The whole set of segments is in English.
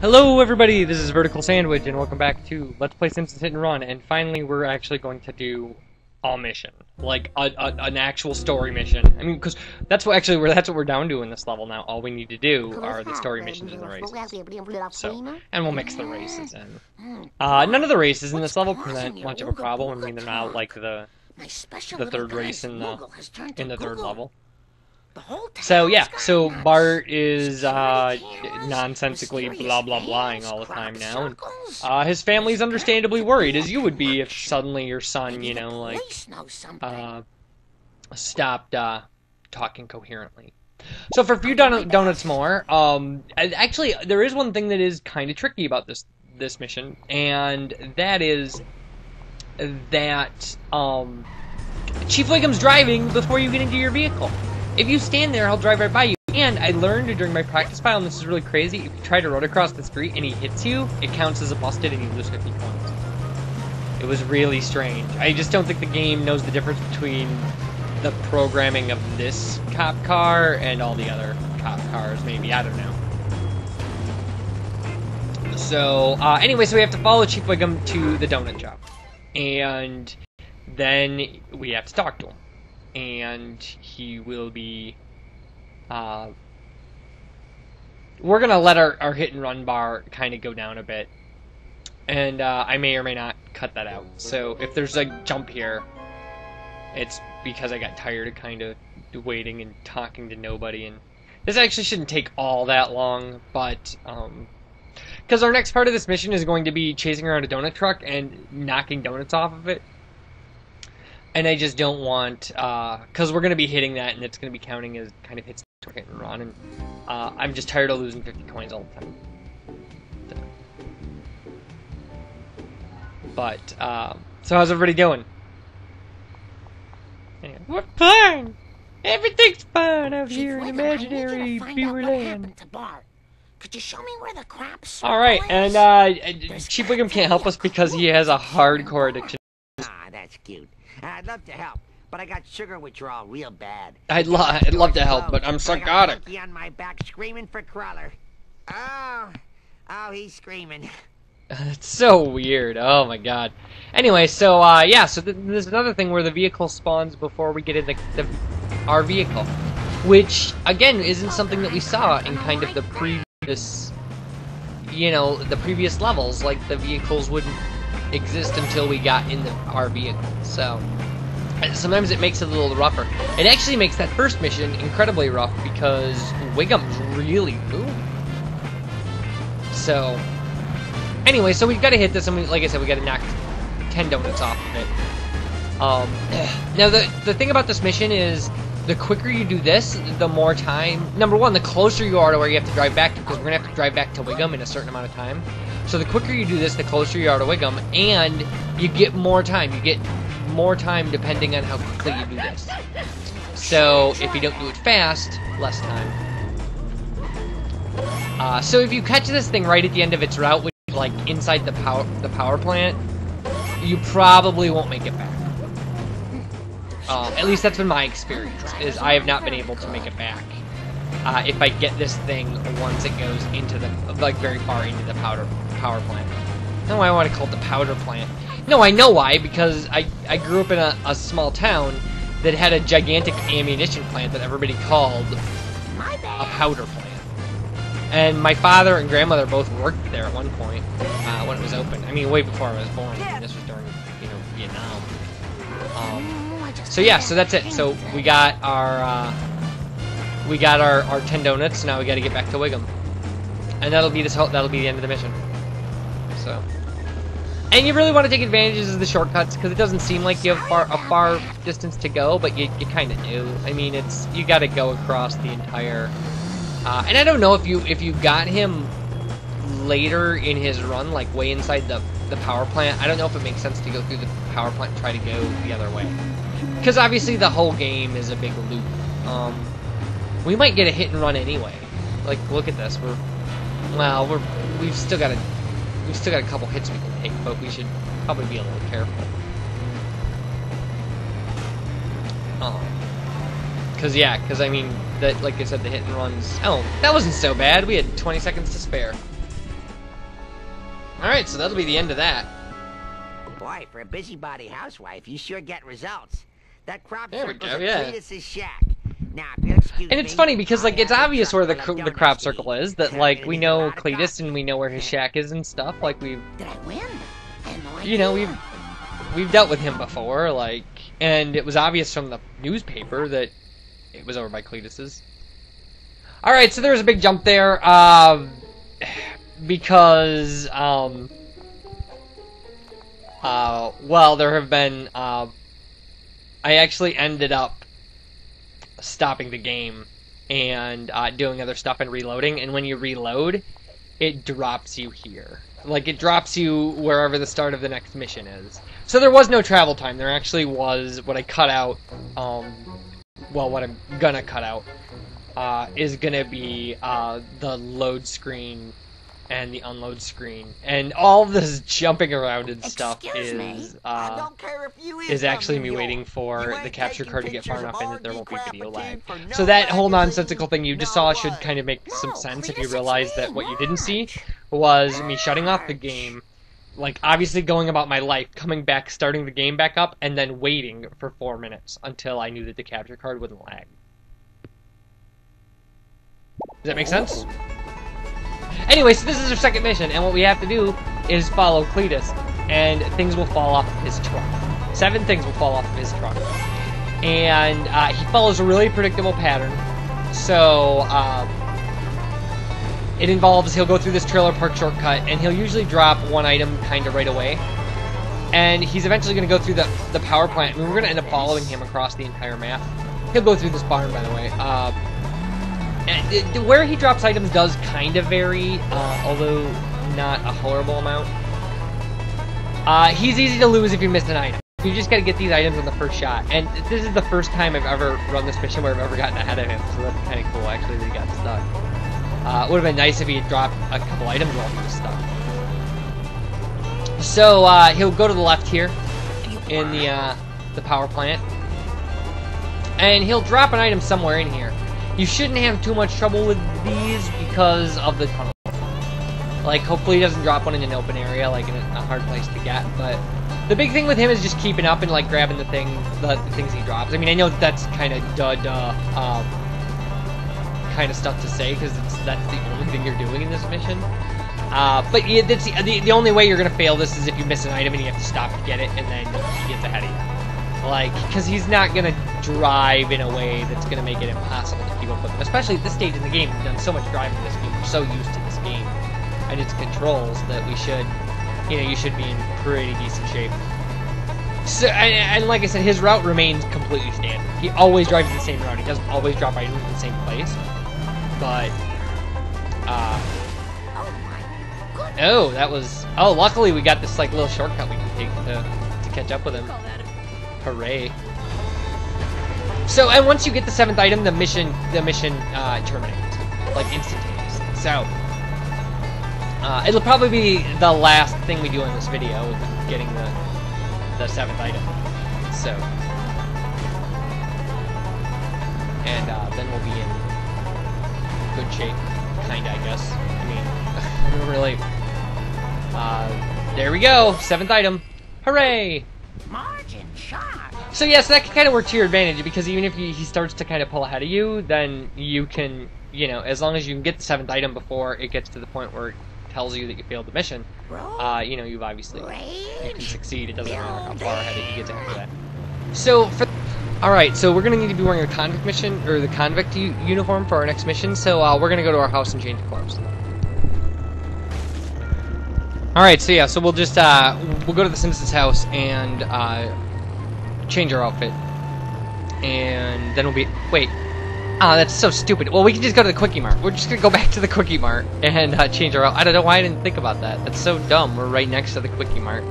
Hello everybody, this is VerticalSandwich and welcome back to Let's Play Simpsons Hit and Run, and finally we're actually going to do a mission. Like, an actual story mission. I mean, because that's what we're down to in this level now. All we need to do are the story missions and the races. So, and we'll mix the races in. None of the races in this level present much of a problem. I mean, they're not like the third race in the third level. So yeah, so Bart is nonsensically blah blah blahing all the time now, and his family's understandably worried, as you would be if suddenly your son, you know, like stopped talking coherently. So for a few donuts more, actually there is one thing that is kind of tricky about this mission, and that is that Chief Wiggum's driving before you get into your vehicle. If you stand there, he'll drive right by you. And I learned during my practice file, and this is really crazy, if you try to run across the street and he hits you, it counts as a busted and you lose 50 points. It was really strange. I just don't think the game knows the difference between the programming of this cop car and all the other cop cars, maybe. I don't know. So, anyway, so we have to follow Chief Wiggum to the donut shop. And then we have to talk to him. And he will be, we're gonna let our hit and run bar kind of go down a bit, and I may or may not cut that out. So if there's a jump here, it's because I got tired of kind of waiting and talking to nobody, and this actually shouldn't take all that long, but because our next part of this mission is going to be chasing around a donut truck and knocking donuts off of it. And I just don't want, because we're going to be hitting that, and it's going to be counting as kind of hits to hit and run, and I'm just tired of losing 50 coins all the time. But, so how's everybody doing? Anyway, we're fine! Everything's fine out here in imaginary Beaverland. Could you show me where the crap circle Alright, is? and Chief Wiggum can't help us because he has a hardcore addiction. Ah, that's cute. I'd love to help, but I got sugar withdrawal real bad. I'd love to help, but I'm psychotic. I got a monkey on my back screaming for Crawler. Oh, he's screaming. It's so weird. Oh my god. Anyway, so yeah, so there's another thing where the vehicle spawns before we get in our vehicle, which again isn't something that we saw in kind of the previous, you know, the previous levels. Like the vehicles wouldn't exist until we got in our vehicle. So sometimes it makes it a little rougher. It actually makes that first mission incredibly rough because Wiggum's really moving. So anyway, so we've got to hit this, and like I said, we got to knock 10 donuts off of it. Now the thing about this mission is the quicker you do this, the more time. Number one, the closer you are to where you have to drive back to, because we're gonna have to drive back to Wiggum in a certain amount of time. So the quicker you do this, the closer you are to Wiggum, and you get more time. You get more time depending on how quickly you do this. So if you don't do it fast, less time. So if you catch this thing right at the end of its route, which is like inside the power plant, you probably won't make it back. At least that's been my experience, is I have not been able to make it back. If I get this thing once it goes into the, like, very far into the power plant. No, I want to call it the powder plant. No, I know why, because I grew up in a small town that had a gigantic ammunition plant that everybody called a powder plant. And my father and grandmother both worked there at one point, when it was open. I mean, way before I was born. I mean, this was during, you know, Vietnam. So yeah, so that's it. So we got our 10 donuts. Now we got to get back to Wiggum, and that'll be the end of the mission. So, and you really want to take advantages of the shortcuts because it doesn't seem like you have a far distance to go, but you kind of do. I mean, you got to go across the entire. And I don't know if you got him later in his run, like way inside the power plant. I don't know if it makes sense to go through the power plant and try to go the other way. Because obviously the whole game is a big loop. We might get a hit and run anyway. Like, look at this. We've still got a couple hits we can take, but we should probably be a little careful. Because I mean, like I said, the hit and runs. Oh, that wasn't so bad. We had 20 seconds to spare. Alright, so that'll be the end of that. Boy, for a busybody housewife, you sure get results. That crop There we circle's go, at yeah. Cletus's shack. Now, if you'll excuse And it's me, funny because, like, I it's have a obvious where truck full of the donuts crop to circle eat. is. That, Gonna like, be we a know lot of Cletus coffee. and we know where his shack is and stuff. Like, Did I win? you know, we've dealt with him before, like, and it was obvious from the newspaper that it was over by Cletus's. Alright, so there was a big jump there, because, well, there have been, I actually ended up stopping the game and doing other stuff and reloading, and when you reload, it drops you here. Like, it drops you wherever the start of the next mission is. So there was no travel time. There actually was, what I cut out, well, what I'm gonna cut out, is gonna be, the load screen and the unload screen. And all of this jumping around and stuff is actually me waiting for the capture card to get far enough in that there won't be video lag. So that whole nonsensical thing you just saw should kind of make some sense if you realize that what you didn't see was me shutting off the game, like, obviously going about my life, coming back, starting the game back up, and then waiting for 4 minutes until I knew that the capture card wouldn't lag. Does that make sense? Anyway, so this is our second mission, and what we have to do is follow Cletus, and things will fall off of his truck. 7 things will fall off of his truck. And he follows a really predictable pattern. So, it involves, he'll go through this trailer park shortcut, and he'll usually drop one item kind of right away. And he's eventually going to go through the power plant. I mean, we're going to end up following him across the entire map. He'll go through this barn, by the way. And where he drops items does kind of vary, although not a horrible amount. He's easy to lose if you miss an item. You just gotta get these items on the first shot. And this is the first time I've ever run this mission where I've ever gotten ahead of him, so that's kind of cool, actually, that he got stuck. It would have been nice if he had dropped a couple items while he was stuck. So, he'll go to the left here, in the power plant. And he'll drop an item somewhere in here. You shouldn't have too much trouble with these because of the tunnel. Like, hopefully he doesn't drop one in an open area, like in a hard place to get, but the big thing with him is just keeping up and, like, grabbing the things he drops. I mean, I know that's kind of kind of stuff to say, because that's the only thing you're doing in this mission. But yeah, that's the only way you're going to fail this is if you miss an item and you have to stop to get it, and then he gets ahead of you. Like, because he's not going to drive in a way that's going to make it impossible to keep up with him. Especially at this stage in the game, we've done so much driving this game. We're so used to this game and its controls that we should, you know, you should be in pretty decent shape. So, and like I said, his route remains completely standard. He always drives the same route. He doesn't always drop items in the same place. But, oh, that was, oh, luckily we got this, like, little shortcut we can take to catch up with him. Hooray. So, and once you get the 7th item, the mission terminates, like, instantaneously. So, it'll probably be the last thing we do in this video, getting the 7th item. So, and then we'll be in good shape, kinda, I guess. I mean, really. There we go, 7th item. Hooray! So yes, that can kind of work to your advantage, because even if he starts to kind of pull ahead of you, then you can, you know, as long as you can get the 7th item before it gets to the point where it tells you that you failed the mission, you know, you've obviously, you can succeed. It doesn't matter how far ahead he gets after that. So, alright, so we're going to need to be wearing a convict mission, or the convict uniform for our next mission, so we're going to go to our house and change clothes. Alright, so yeah, so we'll just, we'll go to the Simpsons house and, change our outfit, and then we'll be, wait, that's so stupid. Well, we can just go to the Quickie Mart. We're just gonna go back to the Quickie Mart and change our outfit. I don't know why I didn't think about that. That's so dumb. We're right next to the Quickie Mart.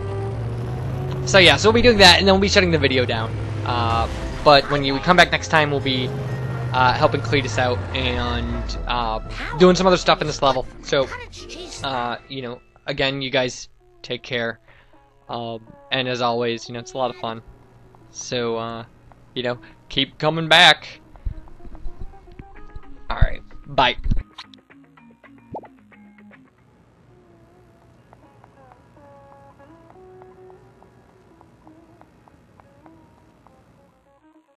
So yeah, so we'll be doing that, and then we'll be shutting the video down. But when we come back next time, we'll be helping Cletus out and doing some other stuff in this level. So, you know, again, you guys take care, and as always, you know, it's a lot of fun. So, you know, keep coming back. Alright, bye.